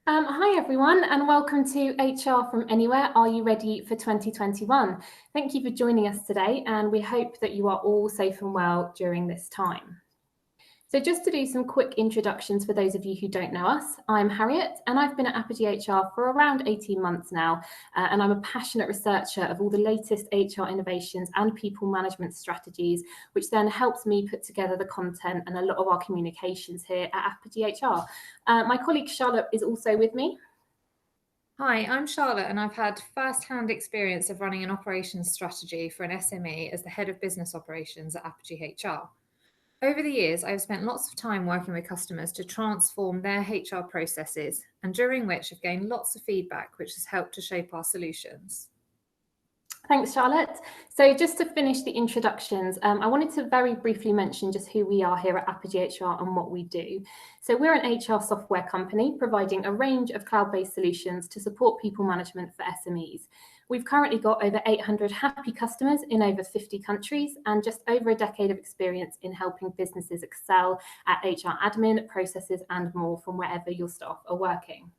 Hi everyone, and welcome to HR from Anywhere. Are you ready for 2021? Thank you for joining us today, and we hope that you are all safe and well during this time. So just to do some quick introductions for those of you who don't know us, I'm Harriet, and I've been at Apogee HR for around 18 months now, and I'm a passionate researcher of all the latest HR innovations and people management strategies, which then helps me put together the content and a lot of our communications here at Apogee HR. My colleague Charlotte is also with me. Hi, I'm Charlotte, and I've had first-hand experience of running an operations strategy for an SME as the head of business operations at Apogee HR. Over the years, I've spent lots of time working with customers to transform their HR processes, and during which I've gained lots of feedback, which has helped to shape our solutions. Thanks, Charlotte. So just to finish the introductions, I wanted to very briefly mention just who we are here at Apogee HR and what we do. So we're an HR software company providing a range of cloud-based solutions to support people management for SMEs. We've currently got over 800 happy customers in over 50 countries and just over a decade of experience in helping businesses excel at HR admin, processes, and more from wherever your staff are working.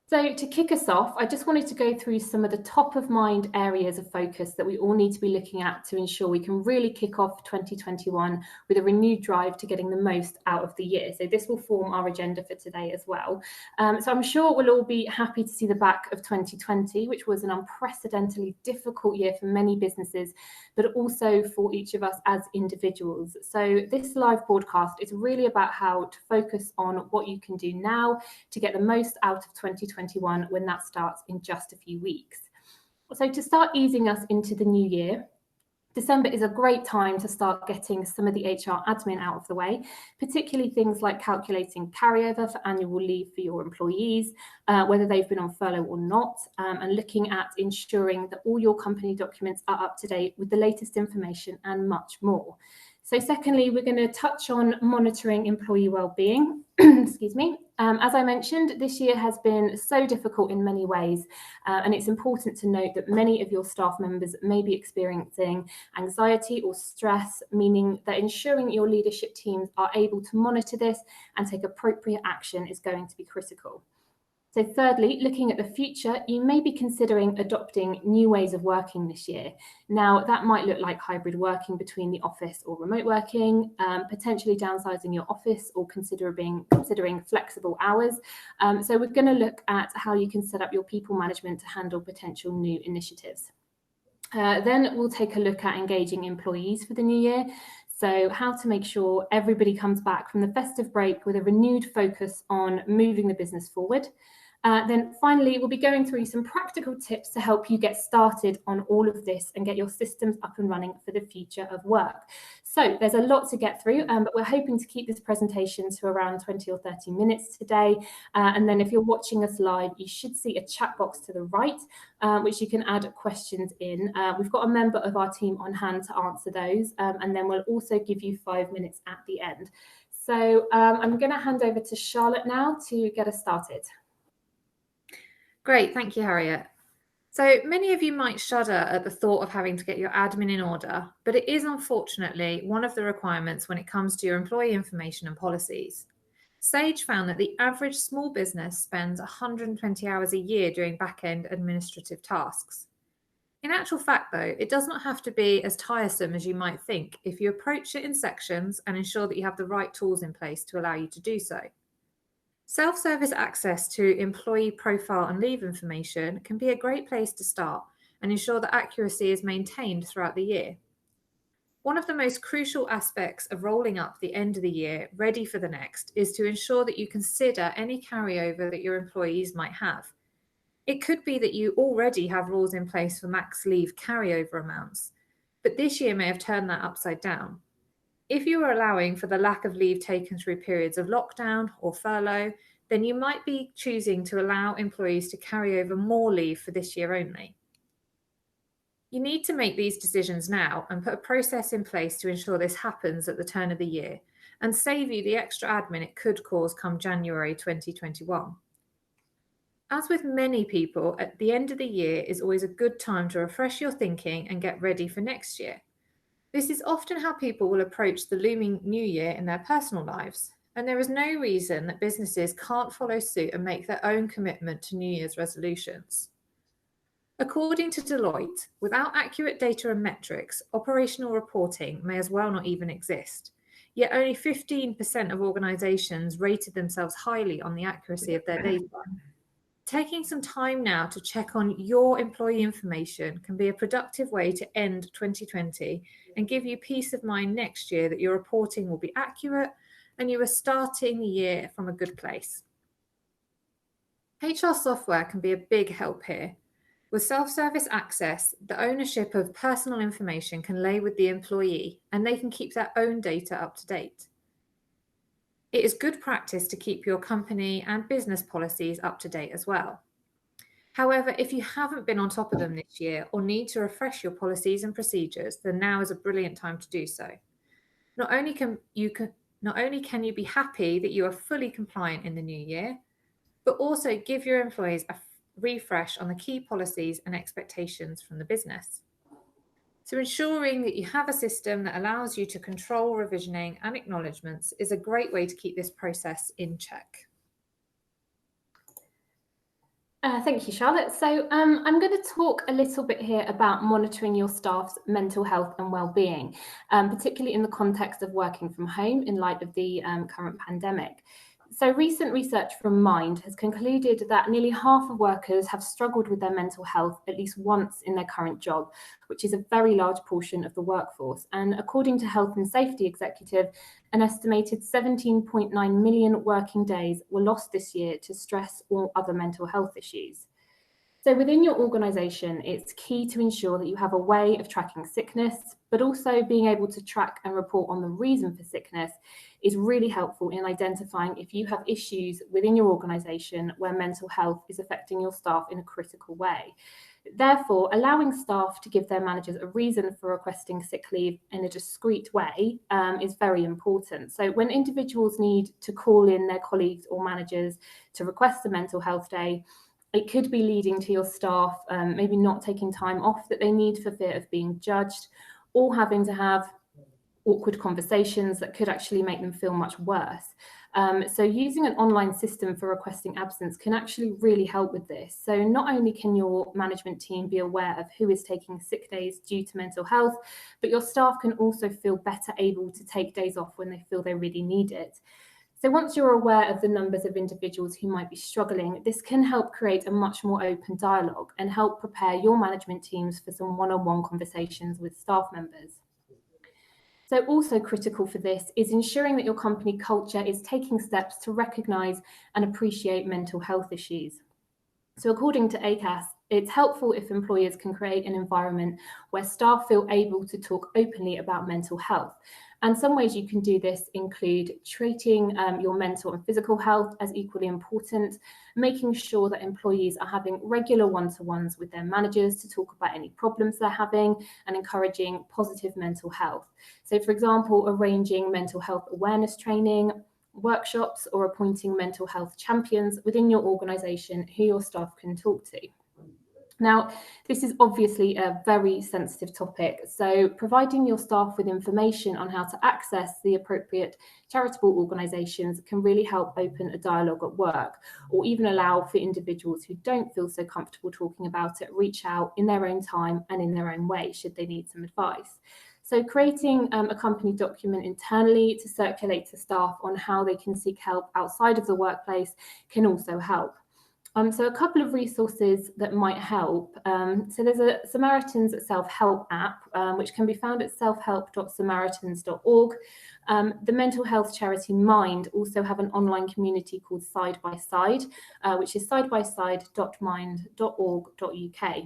So to kick us off, I just wanted to go through some of the top of mind areas of focus that we all need to be looking at to ensure we can really kick off 2021 with a renewed drive to getting the most out of the year. So this will form our agenda for today as well. So I'm sure we'll all be happy to see the back of 2020, which was an unprecedentedly difficult year for many businesses, but also for each of us as individuals. So this live broadcast is really about how to focus on what you can do now to get the most out of 2021 when that starts in just a few weeks. So to start easing us into the new year, December is a great time to start getting some of the HR admin out of the way, particularly things like calculating carryover for annual leave for your employees, whether they've been on furlough or not, and looking at ensuring that all your company documents are up to date with the latest information and much more. So secondly, we're going to touch on monitoring employee well-being. Excuse me. As I mentioned, this year has been so difficult in many ways, and it's important to note that many of your staff members may be experiencing anxiety or stress, meaning that ensuring your leadership teams are able to monitor this and take appropriate action is going to be critical. So thirdly, looking at the future, you may be considering adopting new ways of working this year. Now, that might look like hybrid working between the office or remote working, potentially downsizing your office or considering flexible hours. So we're going to look at how you can set up your people management to handle potential new initiatives. Then we'll take a look at engaging employees for the new year. So how to make sure everybody comes back from the festive break with a renewed focus on moving the business forward. Then finally, we'll be going through some practical tips to help you get started on all of this and get your systems up and running for the future of work. So there's a lot to get through, but we're hoping to keep this presentation to around 20 or 30 minutes today. And then if you're watching us live, you should see a chat box to the right, which you can add questions in. We've got a member of our team on hand to answer those, and then we'll also give you 5 minutes at the end. So I'm going to hand over to Charlotte now to get us started. Great, thank you, Harriet. So many of you might shudder at the thought of having to get your admin in order, but it is unfortunately one of the requirements when it comes to your employee information and policies. Sage found that the average small business spends 120 hours a year doing back-end administrative tasks. In actual fact, though, it does not have to be as tiresome as you might think if you approach it in sections and ensure that you have the right tools in place to allow you to do so. Self-service access to employee profile and leave information can be a great place to start and ensure that accuracy is maintained throughout the year. One of the most crucial aspects of rolling up the end of the year ready for the next is to ensure that you consider any carryover that your employees might have. It could be that you already have rules in place for max leave carryover amounts, but this year may have turned that upside down. If you are allowing for the lack of leave taken through periods of lockdown or furlough, then you might be choosing to allow employees to carry over more leave for this year only. You need to make these decisions now and put a process in place to ensure this happens at the turn of the year and save you the extra admin it could cause come January 2021. As with many people, at the end of the year is always a good time to refresh your thinking and get ready for next year. This is often how people will approach the looming new year in their personal lives. and there is no reason that businesses can't follow suit and make their own commitment to New Year's resolutions. According to Deloitte, without accurate data and metrics, operational reporting may as well not even exist. Yet only 15% of organisations rated themselves highly on the accuracy of their data. Taking some time now to check on your employee information can be a productive way to end 2020 and give you peace of mind next year that your reporting will be accurate and you are starting the year from a good place. HR software can be a big help here. With self-service access, the ownership of personal information can lay with the employee and they can keep their own data up to date. It is good practice to keep your company and business policies up to date as well. However, if you haven't been on top of them this year or need to refresh your policies and procedures, then now is a brilliant time to do so. Not only can you be happy that you are fully compliant in the new year, but also give your employees a refresh on the key policies and expectations from the business. So ensuring that you have a system that allows you to control revisioning and acknowledgements is a great way to keep this process in check. Thank you, Charlotte. So I'm going to talk a little bit here about monitoring your staff's mental health and well-being, particularly in the context of working from home in light of the current pandemic. So recent research from Mind has concluded that nearly half of workers have struggled with their mental health at least once in their current job, which is a very large portion of the workforce. And according to Health and Safety Executive, an estimated 17.9 million working days were lost this year to stress or other mental health issues. So within your organisation, it's key to ensure that you have a way of tracking sickness, but also being able to track and report on the reason for sickness is really helpful in identifying if you have issues within your organisation where mental health is affecting your staff in a critical way. Therefore, allowing staff to give their managers a reason for requesting sick leave in a discreet way is very important. So when individuals need to call in their colleagues or managers to request a mental health day, it could be leading to your staff maybe not taking time off that they need for fear of being judged, or having to have awkward conversations that could actually make them feel much worse. So using an online system for requesting absence can actually really help with this. So not only can your management team be aware of who is taking sick days due to mental health, but your staff can also feel better able to take days off when they feel they really need it. So once you're aware of the numbers of individuals who might be struggling, this can help create a much more open dialogue and help prepare your management teams for some one-on-one conversations with staff members. So also critical for this is ensuring that your company culture is taking steps to recognise and appreciate mental health issues. So according to ACAS, it's helpful if employers can create an environment where staff feel able to talk openly about mental health. And some ways you can do this include treating your mental and physical health as equally important, making sure that employees are having regular one-to-ones with their managers to talk about any problems they're having, and encouraging positive mental health. So for example, arranging mental health awareness training, workshops, or appointing mental health champions within your organisation who your staff can talk to. Now, this is obviously a very sensitive topic, so providing your staff with information on how to access the appropriate charitable organisations can really help open a dialogue at work, or even allow for individuals who don't feel so comfortable talking about it reach out in their own time and in their own way should they need some advice. So creating a company document internally to circulate to staff on how they can seek help outside of the workplace can also help. So a couple of resources that might help. So there's a Samaritans self-help app, which can be found at selfhelp.samaritans.org. The mental health charity Mind also have an online community called Side by Side, which is sidebyside.mind.org.uk.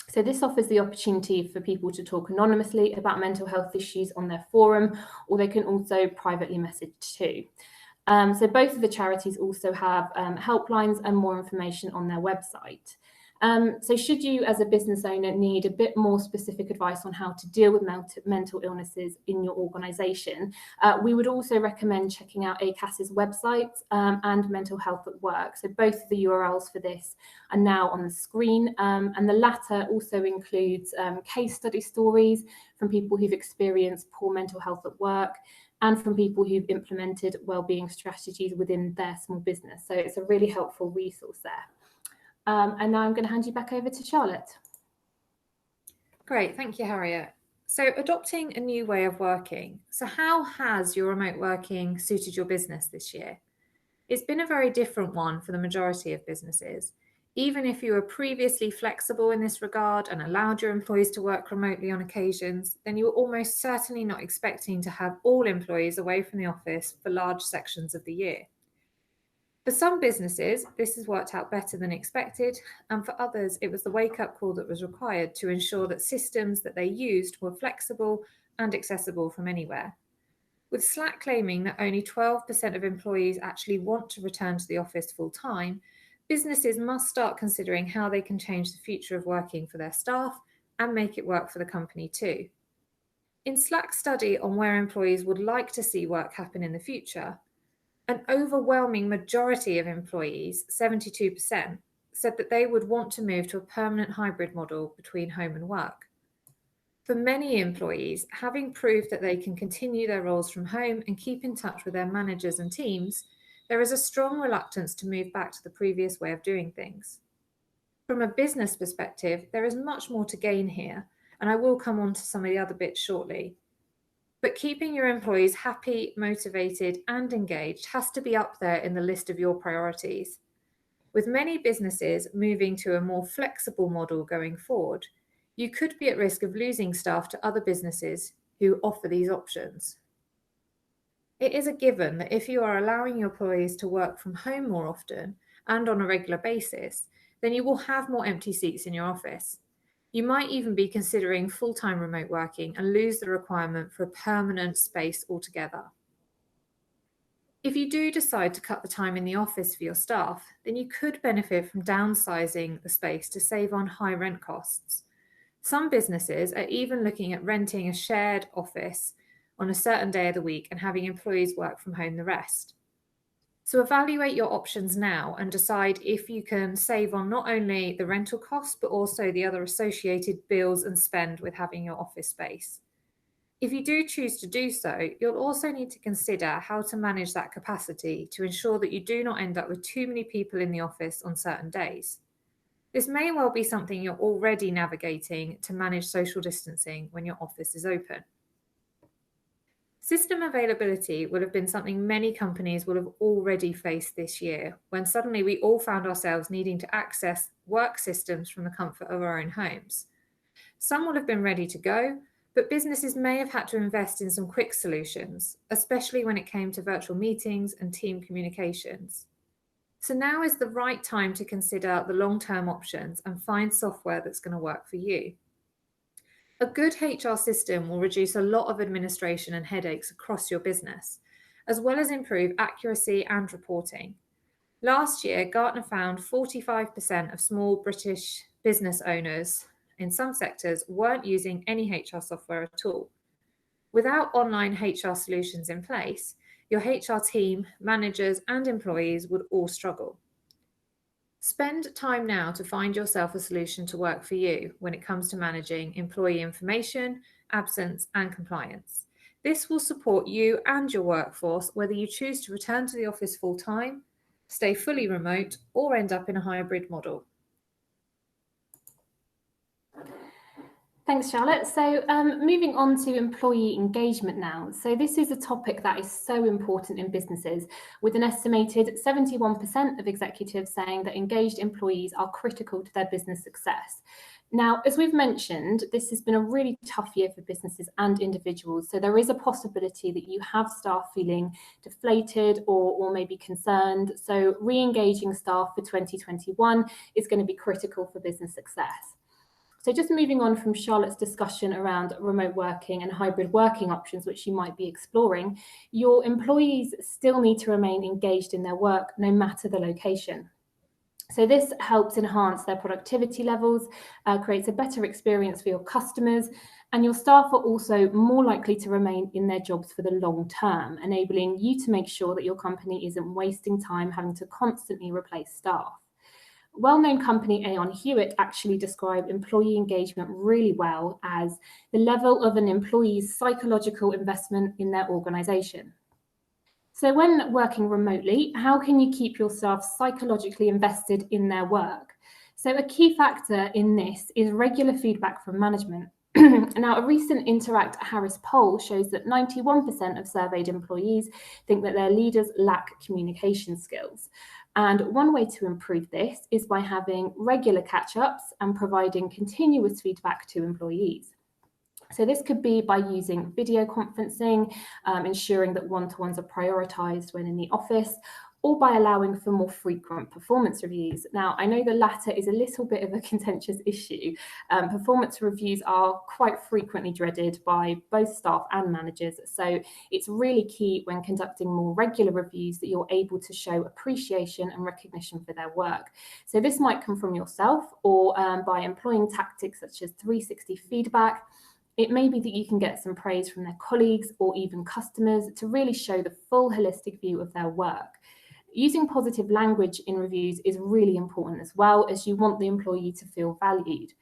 So this offers the opportunity for people to talk anonymously about mental health issues on their forum, or they can also privately message too. So both of the charities also have helplines and more information on their website. So should you as a business owner need a bit more specific advice on how to deal with mental illnesses in your organisation, we would also recommend checking out ACAS's website and Mental Health at Work. So both of the URLs for this are now on the screen, and the latter also includes case study stories from people who've experienced poor mental health at work, and from people who've implemented wellbeing strategies within their small business. So it's a really helpful resource there. And now I'm going to hand you back over to Charlotte. Great, thank you, Harriet. So adopting a new way of working. So how has your remote working suited your business this year? It's been a very different one for the majority of businesses. Even if you were previously flexible in this regard and allowed your employees to work remotely on occasions, then you were almost certainly not expecting to have all employees away from the office for large sections of the year. For some businesses, this has worked out better than expected, and for others, it was the wake-up call that was required to ensure that systems that they used were flexible and accessible from anywhere. With Slack claiming that only 12% of employees actually want to return to the office full-time, businesses must start considering how they can change the future of working for their staff and make it work for the company too. In Slack's study on where employees would like to see work happen in the future, an overwhelming majority of employees, 72%, said that they would want to move to a permanent hybrid model between home and work. For many employees, having proved that they can continue their roles from home and keep in touch with their managers and teams, there is a strong reluctance to move back to the previous way of doing things. From a business perspective, there is much more to gain here, and I will come on to some of the other bits shortly. But keeping your employees happy, motivated, and engaged has to be up there in the list of your priorities. With many businesses moving to a more flexible model going forward, you could be at risk of losing staff to other businesses who offer these options. It is a given that if you are allowing your employees to work from home more often and on a regular basis, then you will have more empty seats in your office. You might even be considering full-time remote working and lose the requirement for a permanent space altogether. If you do decide to cut the time in the office for your staff, then you could benefit from downsizing the space to save on high rent costs. Some businesses are even looking at renting a shared office on a certain day of the week and having employees work from home the rest. So evaluate your options now and decide if you can save on not only the rental costs, but also the other associated bills and spend with having your office space. If you do choose to do so, you'll also need to consider how to manage that capacity to ensure that you do not end up with too many people in the office on certain days. This may well be something you're already navigating to manage social distancing when your office is open. System availability will have been something many companies will have already faced this year, when suddenly we all found ourselves needing to access work systems from the comfort of our own homes. Some will have been ready to go, but businesses may have had to invest in some quick solutions, especially when it came to virtual meetings and team communications. So now is the right time to consider the long-term options and find software that's going to work for you. A good HR system will reduce a lot of administration and headaches across your business, as well as improve accuracy and reporting. Last year, Gartner found 45% of small British business owners in some sectors weren't using any HR software at all. Without online HR solutions in place, your HR team, managers, and employees would all struggle. Spend time now to find yourself a solution to work for you when it comes to managing employee information, absence, and compliance. This will support you and your workforce whether you choose to return to the office full-time, stay fully remote, or end up in a hybrid model. Thanks, Charlotte. So moving on to employee engagement now. So this is a topic that is so important in businesses, with an estimated 71% of executives saying that engaged employees are critical to their business success. Now, as we've mentioned, this has been a really tough year for businesses and individuals. So there is a possibility that you have staff feeling deflated or maybe concerned. So re-engaging staff for 2021 is going to be critical for business success. So just moving on from Charlotte's discussion around remote working and hybrid working options, which you might be exploring, your employees still need to remain engaged in their work, no matter the location. So this helps enhance their productivity levels, creates a better experience for your customers, and your staff are also more likely to remain in their jobs for the long term, enabling you to make sure that your company isn't wasting time having to constantly replace staff. Well-known company Aon Hewitt actually described employee engagement really well as the level of an employee's psychological investment in their organisation. So when working remotely, how can you keep your staff psychologically invested in their work? So a key factor in this is regular feedback from management. Now, a recent Interact Harris poll shows that 91% of surveyed employees think that their leaders lack communication skills. And one way to improve this is by having regular catch-ups and providing continuous feedback to employees. So this could be by using video conferencing, ensuring that one-to-ones are prioritised when in the office, or by allowing for more frequent performance reviews. Now, I know the latter is a little bit of a contentious issue. Performance reviews are quite frequently dreaded by both staff and managers, so it's really key when conducting more regular reviews that you're able to show appreciation and recognition for their work. So this might come from yourself or by employing tactics such as 360 feedback. It may be that you can get some praise from their colleagues or even customers to really show the full holistic view of their work. Using positive language in reviews is really important as well, as you want the employee to feel valued.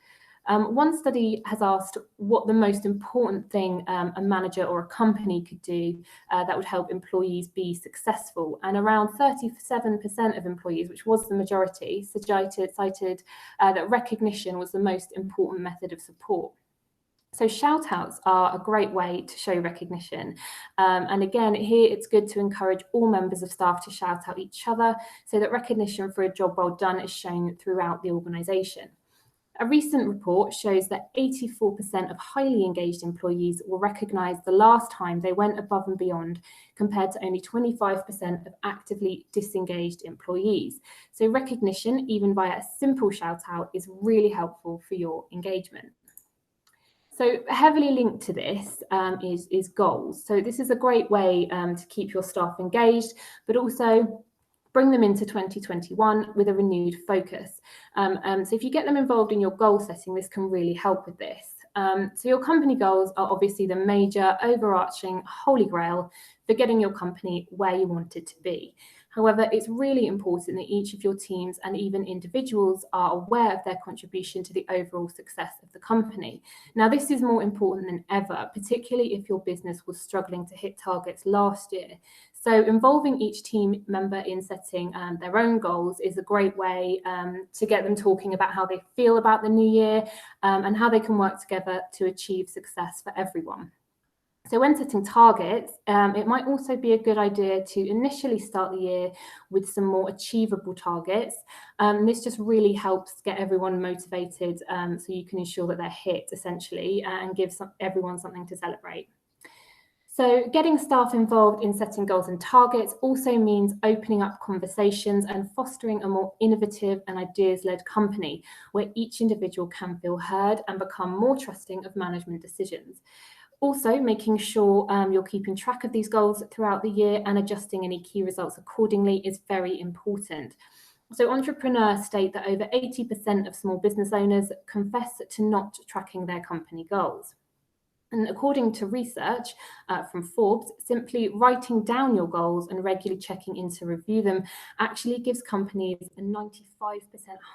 One study has asked what the most important thing a manager or a company could do that would help employees be successful. And around 37% of employees, which was the majority, cited that recognition was the most important method of support. So shout outs are a great way to show recognition. And again, here it's good to encourage all members of staff to shout out each other so that recognition for a job well done is shown throughout the organisation. A recent report shows that 84% of highly engaged employees will recognise the last time they went above and beyond, compared to only 25% of actively disengaged employees. So recognition, even via a simple shout out, is really helpful for your engagement. So heavily linked to this is goals. So this is a great way to keep your staff engaged, but also bring them into 2021 with a renewed focus. So if you get them involved in your goal setting, this can really help with this. So your company goals are obviously the major overarching holy grail for getting your company where you want it to be. However, it's really important that each of your teams and even individuals are aware of their contribution to the overall success of the company. Now, this is more important than ever, particularly if your business was struggling to hit targets last year. So involving each team member in setting their own goals is a great way to get them talking about how they feel about the new year and how they can work together to achieve success for everyone. So when setting targets, it might also be a good idea to initially start the year with some more achievable targets. This just really helps get everyone motivated so you can ensure that they're hit essentially and give everyone something to celebrate. So getting staff involved in setting goals and targets also means opening up conversations and fostering a more innovative and ideas-led company where each individual can feel heard and become more trusting of management decisions. Also, making sure you're keeping track of these goals throughout the year and adjusting any key results accordingly is very important. So entrepreneurs state that over 80% of small business owners confess to not tracking their company goals. And according to research from Forbes, simply writing down your goals and regularly checking in to review them actually gives companies a 95%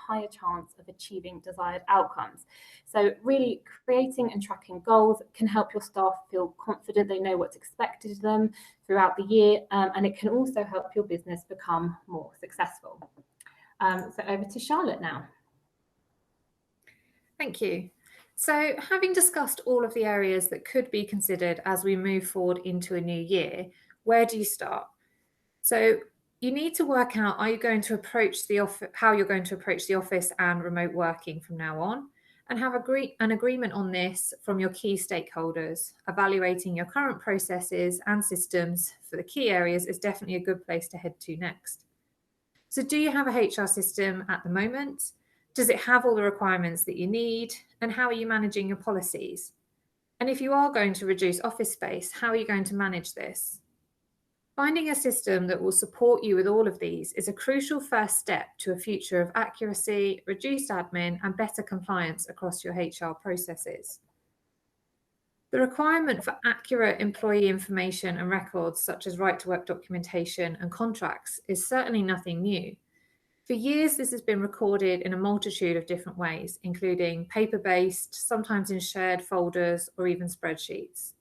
higher chance of achieving desired outcomes. So really creating and tracking goals can help your staff feel confident they know what's expected of them throughout the year, and it can also help your business become more successful. So over to Charlotte now. Thank you. So, having discussed all of the areas that could be considered as we move forward into a new year, where do you start? So, you need to work out, are you going to approach how you're going to approach the office and remote working from now on, and have an agreement on this from your key stakeholders. Evaluating your current processes and systems for the key areas is definitely a good place to head to next. So, do you have a HR system at the moment? Does it have all the requirements that you need? And how are you managing your policies? And if you are going to reduce office space, how are you going to manage this? Finding a system that will support you with all of these is a crucial first step to a future of accuracy, reduced admin, and better compliance across your HR processes. The requirement for accurate employee information and records, such as right to work documentation and contracts, is certainly nothing new. For years, this has been recorded in a multitude of different ways, including paper-based, sometimes in shared folders, or even spreadsheets.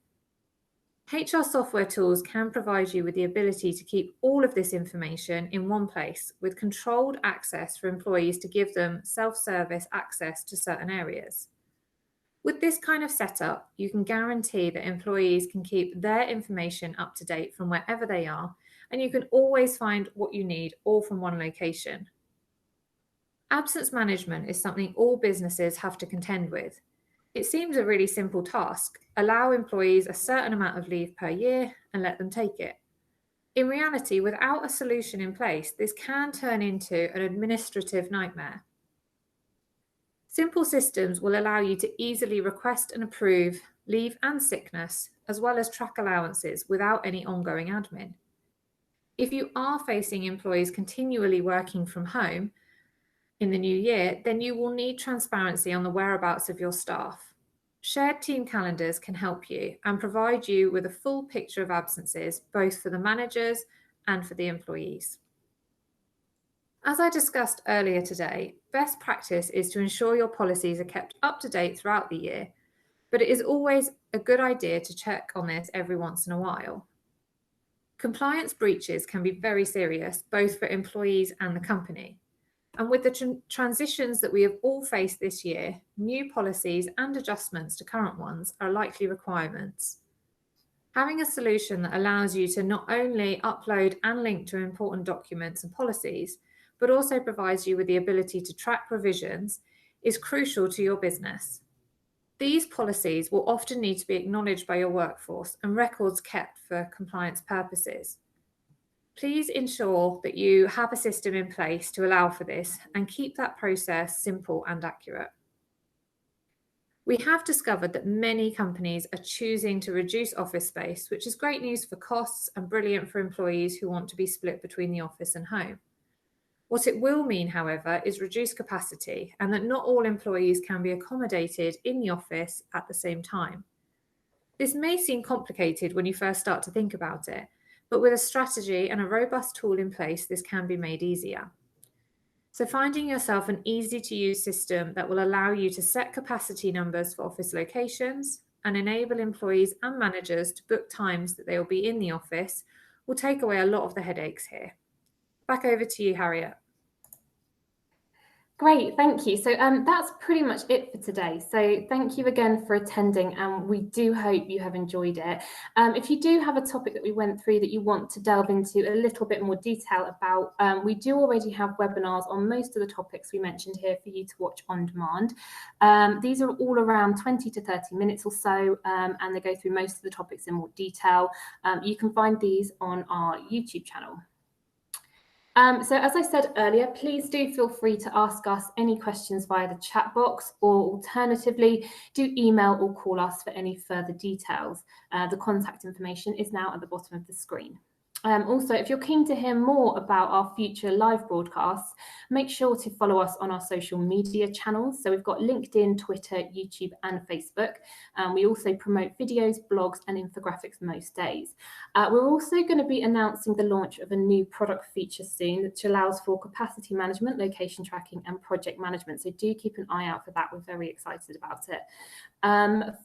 HR software tools can provide you with the ability to keep all of this information in one place, with controlled access for employees to give them self-service access to certain areas. With this kind of setup, you can guarantee that employees can keep their information up to date from wherever they are, and you can always find what you need all from one location. Absence management is something all businesses have to contend with. It seems a really simple task. Allow employees a certain amount of leave per year and let them take it. In reality, without a solution in place, this can turn into an administrative nightmare. Simple systems will allow you to easily request and approve leave and sickness, as well as track allowances without any ongoing admin. If you are facing employees continually working from home in the new year, then you will need transparency on the whereabouts of your staff. Shared team calendars can help you and provide you with a full picture of absences, both for the managers and for the employees. As I discussed earlier today, best practice is to ensure your policies are kept up to date throughout the year, but it is always a good idea to check on this every once in a while. Compliance breaches can be very serious, both for employees and the company. And with the transitions that we have all faced this year, new policies and adjustments to current ones are likely requirements. Having a solution that allows you to not only upload and link to important documents and policies, but also provides you with the ability to track revisions is crucial to your business. These policies will often need to be acknowledged by your workforce and records kept for compliance purposes. Please ensure that you have a system in place to allow for this and keep that process simple and accurate. We have discovered that many companies are choosing to reduce office space, which is great news for costs and brilliant for employees who want to be split between the office and home. What it will mean, however, is reduced capacity and that not all employees can be accommodated in the office at the same time. This may seem complicated when you first start to think about it, but with a strategy and a robust tool in place, this can be made easier. So finding yourself an easy-to-use system that will allow you to set capacity numbers for office locations and enable employees and managers to book times that they will be in the office will take away a lot of the headaches here. Back over to you, Harriet. Great, thank you. So that's pretty much it for today. So thank you again for attending, and we do hope you have enjoyed it. If you do have a topic that we went through that you want to delve into a little bit more detail about, we do already have webinars on most of the topics we mentioned here for you to watch on demand. These are all around 20 to 30 minutes or so, and they go through most of the topics in more detail. You can find these on our YouTube channel. So as I said earlier, please do feel free to ask us any questions via the chat box, or alternatively, do email or call us for any further details. The contact information is now at the bottom of the screen. Also, if you're keen to hear more about our future live broadcasts, make sure to follow us on our social media channels. So we've got LinkedIn, Twitter, YouTube, and Facebook. We also promote videos, blogs, and infographics most days. We're also going to be announcing the launch of a new product feature soon, which allows for capacity management, location tracking, and project management. So do keep an eye out for that. We're very excited about it.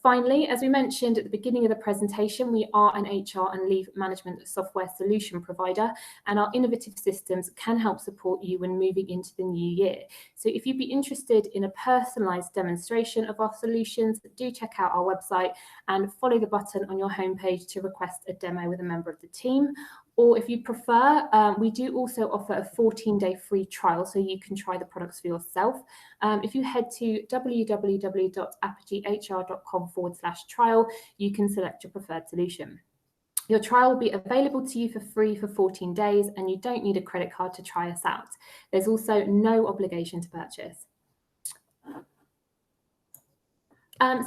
Finally, as we mentioned at the beginning of the presentation, we are an HR and leave management software solution provider, and our innovative systems can help support you when moving into the new year. So if you'd be interested in a personalized demonstration of our solutions, do check out our website and follow the button on your homepage to request a demo with a member of the team. Or if you prefer, we do also offer a 14-day free trial, so you can try the products for yourself. If you head to www.apogeehr.com/trial, you can select your preferred solution. Your trial will be available to you for free for 14 days, and you don't need a credit card to try us out. There's also no obligation to purchase.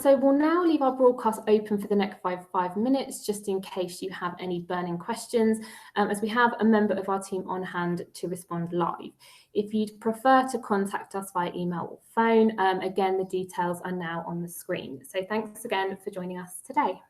So we'll now leave our broadcast open for the next five minutes, just in case you have any burning questions, as we have a member of our team on hand to respond live. If you'd prefer to contact us via email or phone, again, the details are now on the screen. So thanks again for joining us today.